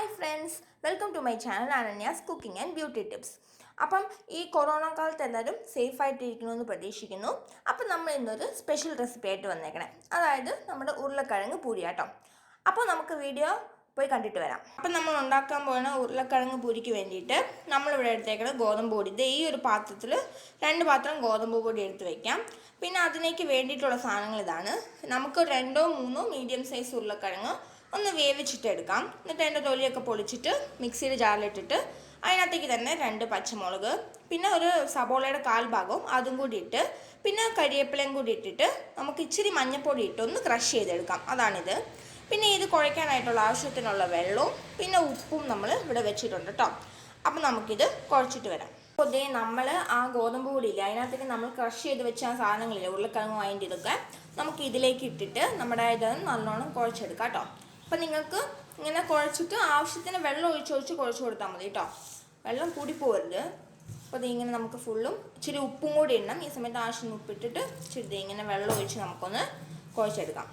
Hi friends, welcome to my channel Ananya's Cooking and Beauty Tips. അപ്പം ഈ corona കാലത്ത് എല്ലാവരും സേഫ് ആയിട്ടിരിക്കണമെന്ന് പ്രതീക്ഷിക്കുന്നു. അപ്പം നമ്മൾ ഇന്നൊരു സ്പെഷ്യൽ റെസിപ്പി ആയിട്ട് വന്നേക്കണേ, അതായത് നമ്മുടെ ഉരുളക്കിഴങ്ങ് പൂരി കേട്ടോ. അപ്പോൾ നമുക്ക് വീഡിയോ പോയി കണ്ടിട്ട് വരാം. അപ്പം നമ്മൾ ഉണ്ടാക്കാൻ പോകുന്ന ഉരുളക്കിഴങ്ങ് പൂരിക്ക് വേണ്ടിയിട്ട് നമ്മളിവിടെ എടുത്തേക്കുന്നത് ഗോതമ്പ് പൊടി. ഇത് ഈ ഒരു പാത്രത്തിൽ 2 പാത്രം ഗോതമ്പ് പൊടി എടുത്ത് വയ്ക്കാം. പിന്നെ അതിലേക്ക് വേണ്ടിയിട്ടുള്ള സാധനങ്ങൾ ഇതാണ്. നമുക്ക് 2-3 മീഡിയം സൈസ് ഉരുളക്കിഴങ്ങ് ഒന്ന് വേവിച്ചിട്ട് എടുക്കാം. എന്നിട്ട് അതിൻ്റെ തൊലിയൊക്കെ പൊളിച്ചിട്ട് മിക്സിയുടെ ജാറിലിട്ടിട്ട് അതിനകത്തേക്ക് തന്നെ 2 പച്ചമുളക്, പിന്നെ ഒരു സബോളയുടെ 1/4 ഭാഗവും അതും കൂടി ഇട്ട്, പിന്നെ കരിവേപ്പിലയും കൂടി ഇട്ടിട്ട് നമുക്ക് ഇച്ചിരി മഞ്ഞൾപ്പൊടി ഇട്ട് ഒന്ന് ക്രഷ് ചെയ്തെടുക്കാം. അതാണിത്. പിന്നെ ഇത് കുഴയ്ക്കാനായിട്ടുള്ള ആവശ്യത്തിനുള്ള വെള്ളവും പിന്നെ ഉപ്പും നമ്മൾ ഇവിടെ വെച്ചിട്ടുണ്ട് കേട്ടോ. അപ്പം നമുക്കിത് കുഴച്ചിട്ട് വരാം. അപ്പോൾ ഇതേ നമ്മൾ ആ ഗോതമ്പ് പൊടിയില്ല, അതിനകത്തേക്ക് നമ്മൾ ക്രഷ് ചെയ്ത് വെച്ച ആ സാധനങ്ങളില്ലേ, ഉരുളക്കിഴങ്ങ് അതിൻ്റെ ഇതൊക്കെ നമുക്ക് ഇതിലേക്ക് ഇട്ടിട്ട് നമ്മുടെ ഇത് നല്ലോണം കുഴച്ചെടുക്കാം കേട്ടോ. അപ്പം നിങ്ങൾക്ക് ഇങ്ങനെ കുഴച്ചിട്ട് ആവശ്യത്തിന് വെള്ളം ഒഴിച്ച് കുഴച്ച് കൊടുത്താൽ മതി കേട്ടോ. വെള്ളം കൂടി പോകരുത്. അപ്പോൾ ഇത് ഇങ്ങനെ നമുക്ക് ഫുള്ളും ഇച്ചിരി ഉപ്പും കൂടി ഇടണം. ഈ സമയത്ത് ആവശ്യത്തിന് ഉപ്പിട്ടിട്ട് ഇച്ചിരി ഇങ്ങനെ വെള്ളം ഒഴിച്ച് നമുക്കൊന്ന് കുഴച്ചെടുക്കാം.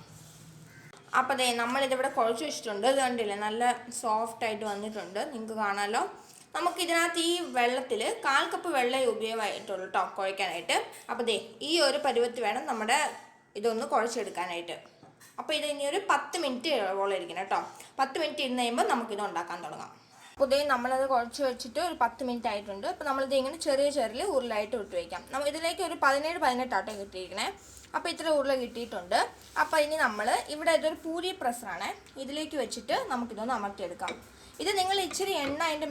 അപ്പോൾ ദേ നമ്മളിതിവിടെ കുഴച്ച് വെച്ചിട്ടുണ്ട്. ഇത് കണ്ടില്ലേ, നല്ല സോഫ്റ്റായിട്ട് വന്നിട്ടുണ്ട്, നിങ്ങൾക്ക് കാണാമല്ലോ. നമുക്ക് ഇതിനകത്ത് ഈ വെള്ളത്തിൽ 1/4 കപ്പ് വെള്ളം ഉപയോഗമായിട്ടുള്ളൂ കേട്ടോ കുഴയ്ക്കാനായിട്ട്. അപ്പോൾ ദേ ഈ ഒരു പരുവത്തിൽ വേണം നമ്മുടെ ഇതൊന്ന് കുഴച്ചെടുക്കാനായിട്ട്. അപ്പോൾ ഇത് ഇനി ഒരു 10 മിനിറ്റ് ഓളം ഇരിക്കണം കേട്ടോ. 10 മിനിറ്റ് ഇരുന്ന് കഴിയുമ്പോൾ നമുക്കിത് ഉണ്ടാക്കാൻ തുടങ്ങാം. അപ്പോൾ ഇതേ നമ്മളത് കുഴച്ച് വെച്ചിട്ട് ഒരു 10 മിനിറ്റ് ആയിട്ടുണ്ട്. അപ്പോൾ നമ്മളിത് ഇങ്ങനെ ചെറിയ ഉരുളായിട്ട് ഇട്ട് വയ്ക്കാം. ഇതിലേക്ക് ഒരു 17-18 ആട്ടോ കിട്ടിയിരിക്കണേ. അപ്പോൾ ഇത്ര ഉരുള കിട്ടിയിട്ടുണ്ട്. അപ്പോൾ ഇനി നമ്മൾ ഇവിടെ ഇതൊരു പൂരി പ്രസ്സാണ്, ഇതിലേക്ക് വെച്ചിട്ട് നമുക്കിതൊന്ന് അമർത്തിയെടുക്കാം. ഇത് നിങ്ങൾ ഇച്ചിരി എണ്ണ അതിൻ്റെ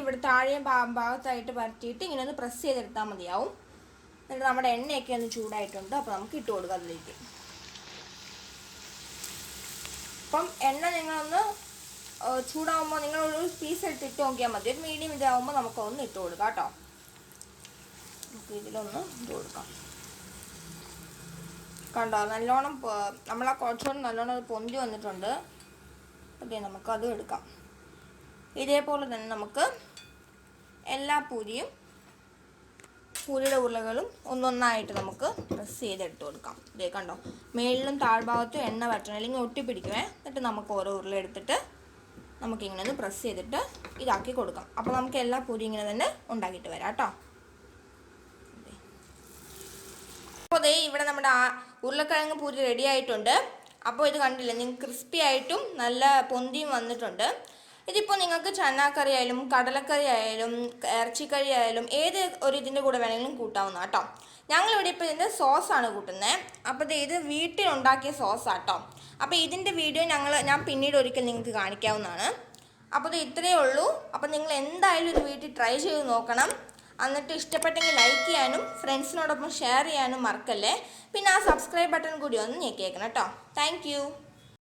ഇവിടെ താഴെയും ഭാഗത്തായിട്ട് പരത്തിയിട്ട് ഇങ്ങനെ ഒന്ന് പ്രസ് ചെയ്തെടുത്താൽ മതിയാവും. എന്നിട്ട് നമ്മുടെ എണ്ണയൊക്കെ ഒന്ന് ചൂടായിട്ടുണ്ട്. അപ്പോൾ നമുക്ക് ഇട്ട് കൊടുക്കാം അതിലേക്ക്. അപ്പം എണ്ണ നിങ്ങളൊന്ന് ചൂടാകുമ്പോൾ നിങ്ങളൊരു പീസ് എടുത്തിട്ട് നോക്കിയാൽ മതി. ഒരു മീഡിയം ഇതാകുമ്പോൾ നമുക്കൊന്ന് ഇട്ട് കൊടുക്കാം കേട്ടോ. നമുക്ക് ഇതിലൊന്ന് ഇട്ട് കൊടുക്കാം. കണ്ടോ, നല്ലോണം നമ്മളാ കുറച്ചുകൊണ്ട് നല്ലോണം അത് പൊന്തി വന്നിട്ടുണ്ട്. അതെ, നമുക്കതും എടുക്കാം. ഇതേപോലെ തന്നെ നമുക്ക് എല്ലാ പൂരിയുടെ ഉരുളകളും ഒന്നൊന്നായിട്ട് നമുക്ക് പ്രസ് ചെയ്തെടുത്ത് കൊടുക്കാം. ഇതേ കണ്ടോ, മേളിലും താഴ്ഭാഗത്തും എണ്ണ വറ്റണം, അല്ലെങ്കിൽ ഒട്ടിപ്പിടിക്കുവേ. എന്നിട്ട് നമുക്ക് ഓരോ ഉരുള എടുത്തിട്ട് നമുക്കിങ്ങനെ ഒന്ന് പ്രസ് ചെയ്തിട്ട് ഇതാക്കി കൊടുക്കാം. അപ്പോൾ നമുക്ക് എല്ലാ പൂരി ഇങ്ങനെ തന്നെ ഉണ്ടാക്കിയിട്ട് വരാം കേട്ടോ. അപ്പോൾ ദേ ഇവിടെ നമ്മുടെ ഉരുളക്കിഴങ്ങ് പൂരി റെഡി ആയിട്ടുണ്ട്. അപ്പോൾ ഇത് കണ്ടില്ലേ, നിങ്ങൾക്ക് ക്രിസ്പി ആയിട്ടും നല്ല പൊന്തിയും വന്നിട്ടുണ്ട്. ഇതിപ്പോൾ നിങ്ങൾക്ക് ചന്നാക്കറി ആയാലും കടലക്കറി ആയാലും ഇറച്ചിക്കറി ആയാലും ഏത് ഒരു ഇതിൻ്റെ കൂടെ വേണമെങ്കിലും കൂട്ടാവുന്ന കേട്ടോ. ഞങ്ങളിവിടെ ഇപ്പോൾ ഇതിൻ്റെ സോസാണ് കൂട്ടുന്നത്. അപ്പോൾ ഇത് വീട്ടിലുണ്ടാക്കിയ സോസാട്ടോ. അപ്പോൾ ഇതിൻ്റെ വീഡിയോ ഞാൻ പിന്നീട് ഒരിക്കൽ നിങ്ങൾക്ക് കാണിക്കാവുന്നതാണ്. അപ്പോൾ ഇത് ഇത്രയേ ഉള്ളൂ. അപ്പോൾ നിങ്ങൾ എന്തായാലും ഇത് വീട്ടിൽ ട്രൈ ചെയ്ത് നോക്കണം. എന്നിട്ട് ഇഷ്ടപ്പെട്ടെങ്കിൽ ലൈക്ക് ചെയ്യാനും ഫ്രണ്ട്സിനോടൊപ്പം ഷെയർ ചെയ്യാനും മറക്കല്ലേ. പിന്നെ ആ സബ്സ്ക്രൈബ് ബട്ടൺ കൂടി ഒന്ന് ഞെക്കിയേക്കണം കേട്ടോ. താങ്ക്